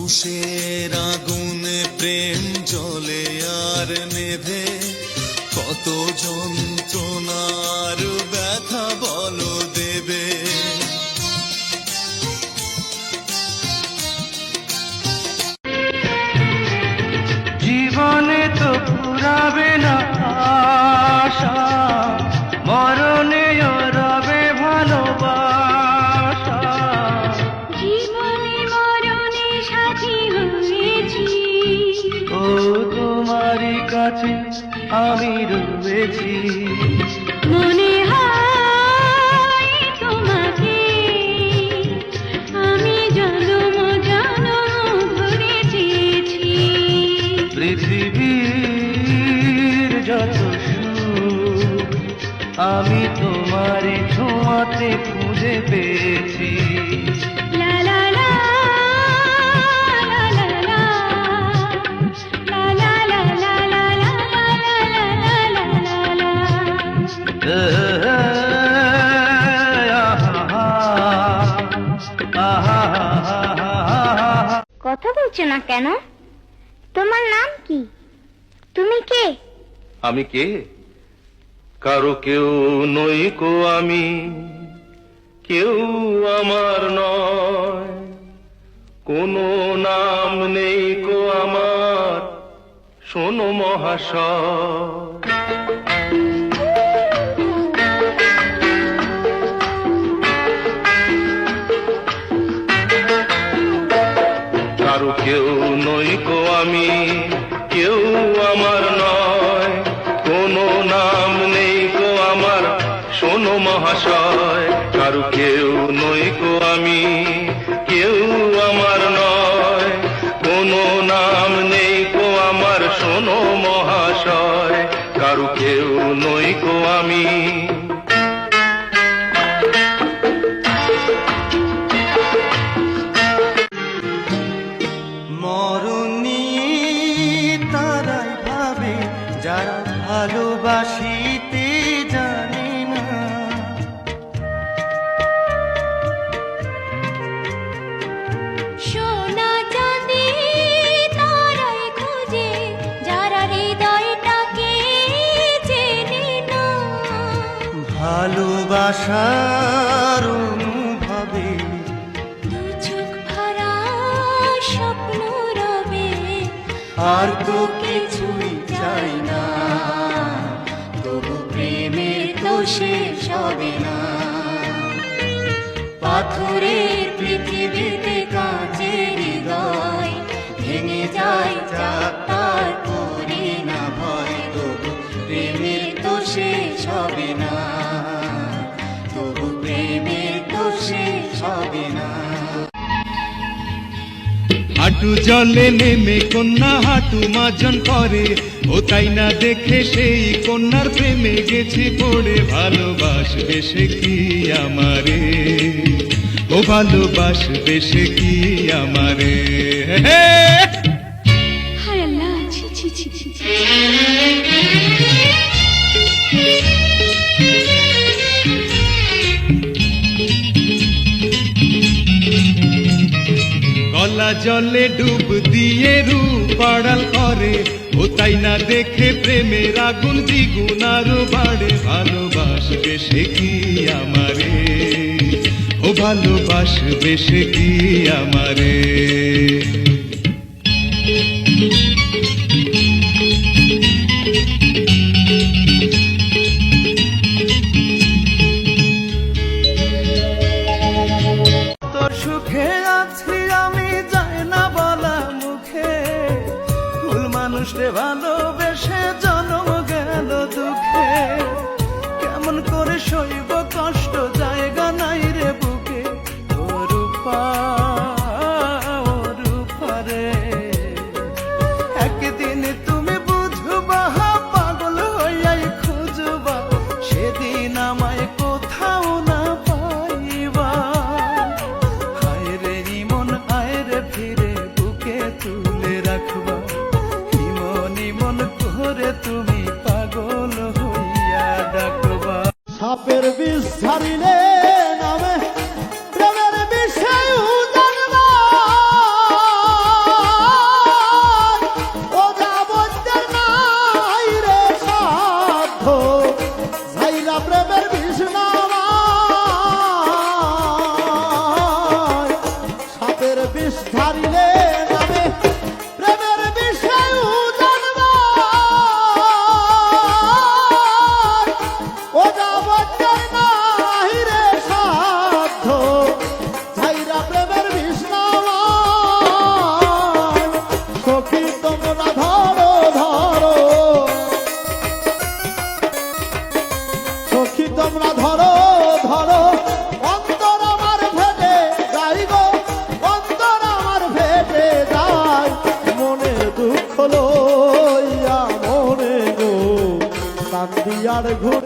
মানুষের আগুনে প্রেম জ্বলে আর নেভে, কত যন্ত্রণার ব্যথা বলো দেবে। জীবনে তো ফুরাবে না আশা, মরণেও রবে ভালোবাসা। জীবনে মরণে সাথী হয়েছি, ও তোমারই কাছে আমি রয়েছি। মনে হয় তোমাকে আমি জনম জনম ধরে চেয়েছি। পৃথিবীর যত সুখ আমি তোমারই ছোঁয়াতে খুঁজে পেয়েছি। লা লা লা লা লা লা লা লা লা লা লা লা লা লা। কথা বলছো না কেন? তোমার নাম কি? তুমি কে? আমি কে? কারো কেউ নই কো আমি, কেউ আমার নয়। কোনো নাম নেই কো আমার, শোনো মহাশয়। কারো কেউ নই কো আমি, কেউ আমার নয়। কোনো নাম নেই কো আমার, শোনো মহাশয়। কারো কেউ নই কো আমি, কেউ আমার নয়। কোনো নাম নেই কো আমার, শোনো মহাশয়। কারো কেউ নই কো আমি। মরণ নিয়ে তারাই ভাবে যারা ভালোবাসিতে জানে না। সোনা চাঁদি তারাই খোঁজে যারা হৃদয়টাকে চেনে না। ভালোবাসার অনুভবে দু চোখ ভরা স্বপ্ন রবে, আর তো কিছুই চাই না। তবু প্রেমের তো শেষ হবে না। পাথরের পৃথিবীতে কাঁচের হৃদয় ভেঙে যায়, চার করে না ভয়। তবু প্রেমের তো শেষ হবে না। তবু প্রেমের তো শেষ হবে না। হাঁটু জলে নেমে কন্যা হাঁটু মাজন করে, ও তাই না দেখে সেই কন্যার প্রেমে গেছে পড়ে। ভালোবাসবে সে কি আমারে, ও ভালোবাসবে সে কি আমারে। হায় আল্লাহ, ছি ছি ছি ছি ছি। গলা জলে ডুব দিয়ে রূপ আড়াল করে, ও তাই না দেখে প্রেমের আগুন দ্বিগুণ আরো বাড়ে। ভালোবাসবে সে কি আমারে, ও ভালোবাসবে সে কি আমারে। তোর সুখে আছি আমি, যায় না বলা মুখে। ভুল মানুষকে ভালোবেসে জন্ম গেল দুঃখে। কেমন করে সইব কষ্ট, জায়গা নাই রে বুকে। ও রূপা, ও রূপা রে, একদিন তুমি বুঝবা, পাগল হইয়াই খুঁজবা। সেদিন আমায় কোথাও না পাইবা। হায় রে ইমন, আয় রে ফিরে বুকে তুলে রাখবা। ইমন ইমন ধারিলে নামে প্রেমের বিষয় জানব ও যাবজ্জের নাহি রে সাধ্য ছাইরা প্রেমের বিষ্ণায় সখী তোমরা ধরো ধরো সখী তোমরা ধরো ধরো অন্তর আমার ভেদে যাই গো অন্তর আমার ভেদে যায় মনের দুঃখ লইয়া মনে গো কান্দিয়ার ঘুরে